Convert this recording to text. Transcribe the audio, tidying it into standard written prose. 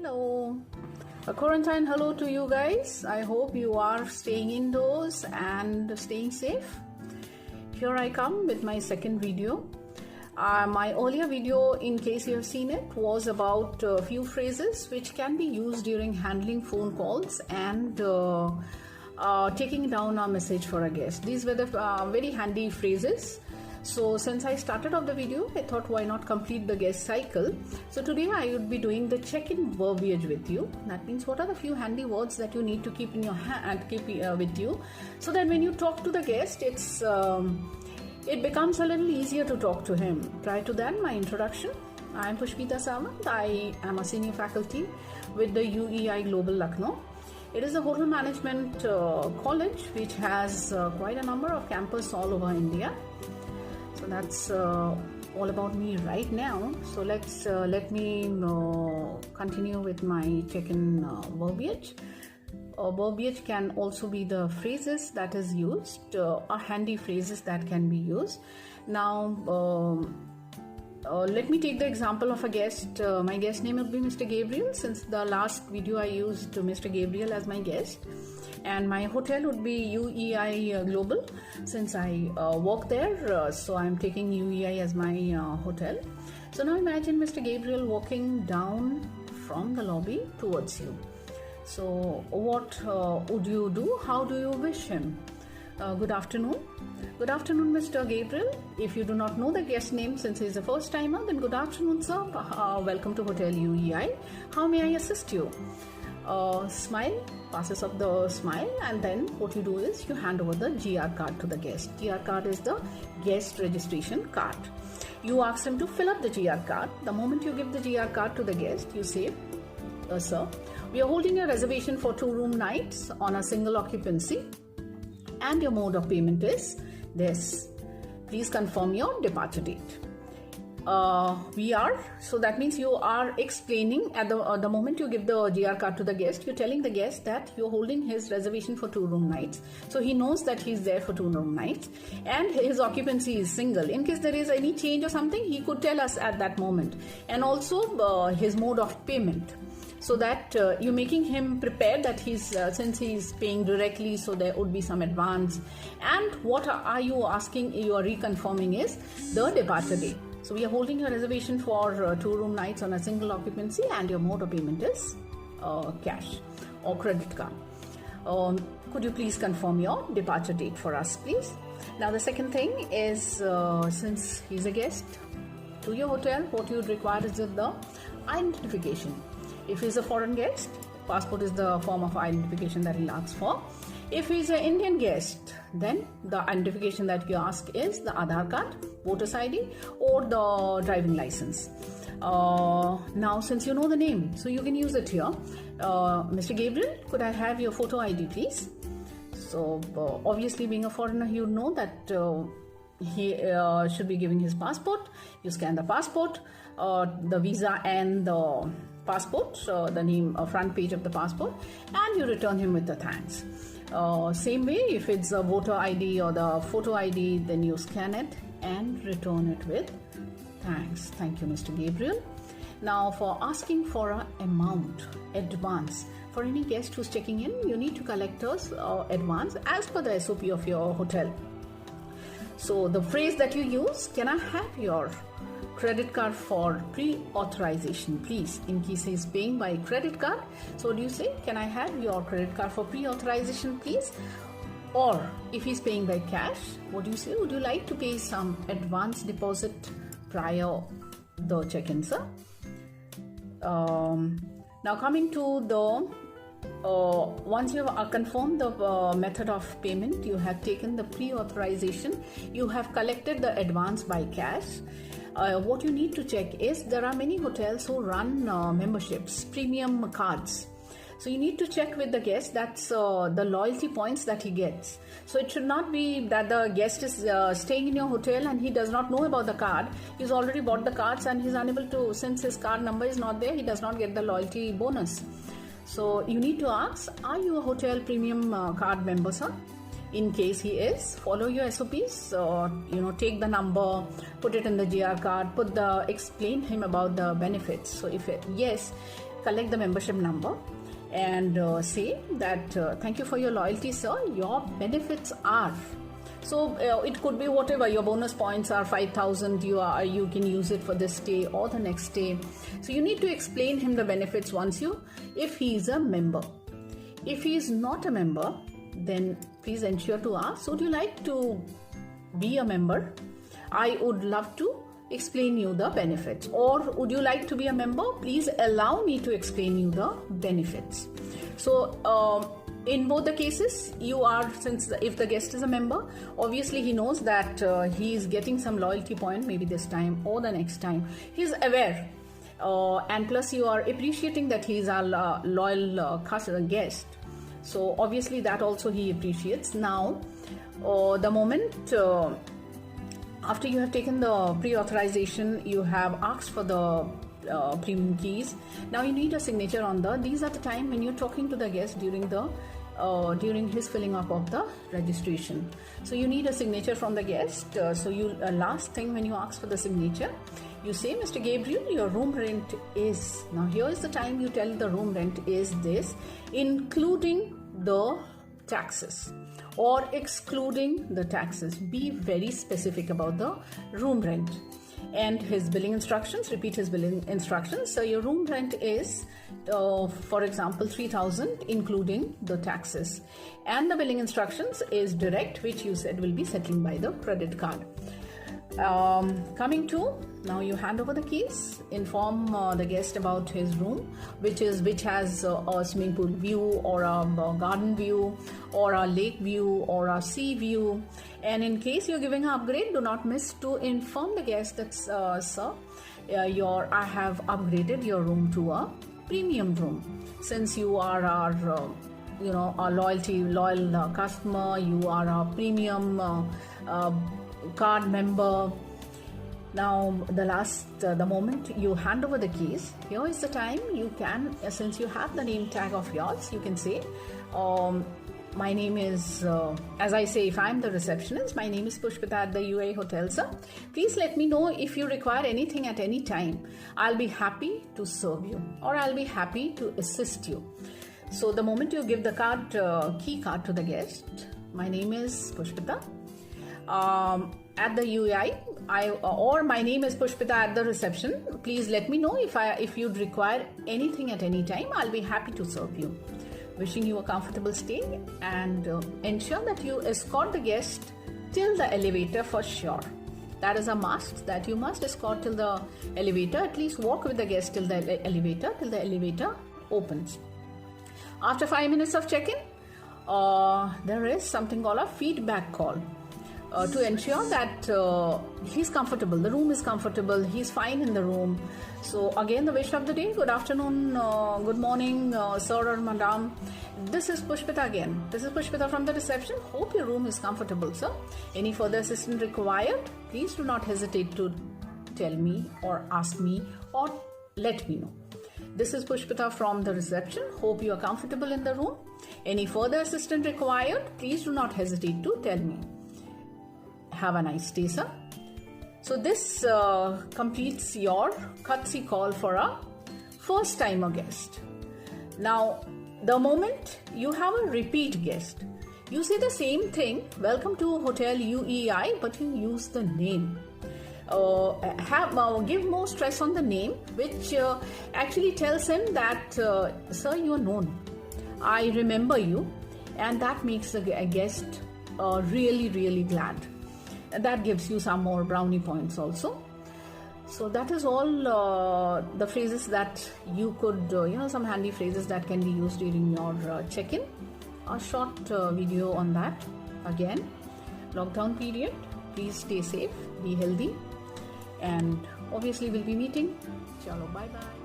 Hello. A quarantine hello to you guys. I hope you are staying indoors and staying safe. Here I come with my second video. My earlier video, in case you have seen it, was about a few phrases which can be used during handling phone calls and taking down a message for a guest. These were the very handy phrases. So since I started off the video, I thought why not complete the guest cycle. So today I would be doing the check-in verbiage with you. That means what are the few handy words that you need to keep in your hand, keep with you, so that when you talk to the guest, it becomes a little easier to talk to him. Prior to that, my introduction. I am Pushpita Samant. I am a senior faculty with the UEI Global Lucknow. It is a hotel management college which has quite a number of campuses all over India. So that's all about me right now. So let me continue with my check-in verbiage. Verbiage can also be the phrases that is used, or handy phrases that can be used. Now, let me take the example of a guest. My guest name will be Mr. Gabriel. Since the last video I used Mr. Gabriel as my guest. And my hotel would be UEI Global. Since I work there, so I'm taking UEI as my hotel. So now imagine Mr. Gabriel walking down from the lobby towards you. So what would you do? How do you wish him? Good afternoon. Good afternoon, Mr. Gabriel. If you do not know the guest name since he's a first timer, then good afternoon, sir. Welcome to Hotel UEI. How may I assist you? Smile, passes up the smile, and then what you do is you hand over the GR card to the guest. GR card is the guest registration card. You ask him to fill up the GR card. The moment you give the GR card to the guest, you say, sir, we are holding a reservation for 2-room nights on a single occupancy, and your mode of payment is this. Please confirm your departure date. So that means you are explaining at the moment you give the GR card to the guest, you're telling the guest that you're holding his reservation for 2-room nights. So he knows that he's there for 2-room nights and his occupancy is single. In case there is any change or something, he could tell us at that moment. And also his mode of payment. So that you're making him prepared that since he's paying directly, so there would be some advance. And what are you asking, you are reconfirming is the departure date. So we are holding a reservation for 2-room nights on a single occupancy, and your mode of payment is cash or credit card. Could you please confirm your departure date for us, please? Now the second thing is, since he's a guest to your hotel, what you would require is the identification. If he's a foreign guest, passport is the form of identification that he'll ask for. If he's an Indian guest, then the identification that you ask is the Aadhaar card, voter's ID, or the driving license. Now, since you know the name, so you can use it here. Mr. Gabriel, could I have your photo ID, please? So, obviously, being a foreigner, you know that he should be giving his passport. You scan the passport, the visa, and the passport, the name, front page of the passport, and you return him with the thanks. Same way, if it's a voter ID or the photo ID, then you scan it and return it with thanks. Thank you, Mr. Gabriel. Now, for asking for an amount, advance, for any guest who's checking in, you need to collect us advance as per the SOP of your hotel. So the phrase that you use, can I have your credit card for pre-authorization, please? In case he's paying by credit card, so do you say, can I have your credit card for pre-authorization, please? Or if he's paying by cash, what do you say? Would you like to pay some advance deposit prior the check-in, sir? Now coming to the once you have confirmed the method of payment, you have taken the pre-authorization, you have collected the advance by cash. What you need to check is, there are many hotels who run memberships, premium cards. So you need to check with the guest that's the loyalty points that he gets. So it should not be that the guest is staying in your hotel and he does not know about the card. He's already bought the cards and he's unable to, since his card number is not there, he does not get the loyalty bonus. So you need to ask, are you a hotel premium card member, sir? In case he is, follow your SOPs, take the number, put it in the GR card, explain him about the benefits. So if yes, collect the membership number and say that thank you for your loyalty, sir. Your benefits are, so it could be whatever. Your bonus points are 5,000. You can use it for this day or the next day. So you need to explain him the benefits if he is a member. If he is not a member, then please ensure to ask, would you like to be a member? I would love to explain you the benefits. Or would you like to be a member? Please allow me to explain you the benefits. So in both the cases, if the guest is a member, obviously he knows that he is getting some loyalty point, maybe this time or the next time. He is aware. And plus you are appreciating that he is a loyal guest. So obviously that also he appreciates. Now, the moment after you have taken the pre-authorization, you have asked for the premium keys. Now you need a signature on these are the time when you're talking to the guest during his filling up of the registration. So you need a signature from the guest. So last thing when you ask for the signature, you say, Mr. Gabriel, your room rent is, now here is the time you tell the room rent is this, including the taxes or excluding the taxes. Be very specific about the room rent. And his billing instructions, repeat his billing instructions. So your room rent is, for example, 3,000 including the taxes. And the billing instructions is direct, which you said will be settling by the credit card. Coming to, now you hand over the keys, inform the guest about his room, which has a swimming pool view or a garden view or a lake view or a sea view. And in case you're giving an upgrade, do not miss to inform the guest that sir, I have upgraded your room to a premium room. Since you are our a loyal customer, you are a premium card member. Now the moment you hand over the keys, here is the time you can, since you have the name tag of yours, you can say, my name is, as I say, if I'm the receptionist, my name is Pushpita at the UAE Hotel, sir. Please let me know if you require anything at any time. I'll be happy to serve you, or I'll be happy to assist you. So the moment you give the key card to the guest, my name is Pushpita at the UAE, or my name is Pushpita at the reception. Please let me know if you'd require anything at any time. I'll be happy to serve you. Wishing you a comfortable stay, and ensure that you escort the guest till the elevator for sure. That is a must, that you must escort till the elevator. At least walk with the guest till the elevator opens. After 5 minutes of check-in, there is something called a feedback call. To ensure that he's comfortable, the room is comfortable, he's fine in the room. So again, the wish of the day, good afternoon, good morning, sir or madam. This is Pushpita again. This is Pushpita from the reception. Hope your room is comfortable, sir. Any further assistance required, please do not hesitate to tell me or ask me or let me know. This is Pushpita from the reception. Hope you are comfortable in the room. Any further assistance required, please do not hesitate to tell me. Have a nice day, sir. So this completes your courtesy call for a first-timer guest. Now, the moment you have a repeat guest, you say the same thing, welcome to Hotel UEI, but you use the name. Give more stress on the name, which actually tells him that, sir, you are known. I remember you, and that makes the guest really, really glad. That gives you some more brownie points also. So that is all the phrases that you could, some handy phrases that can be used during your check-in. A short video on that. Again, lockdown period. Please stay safe, be healthy, and obviously we'll be meeting. Chalo, bye-bye.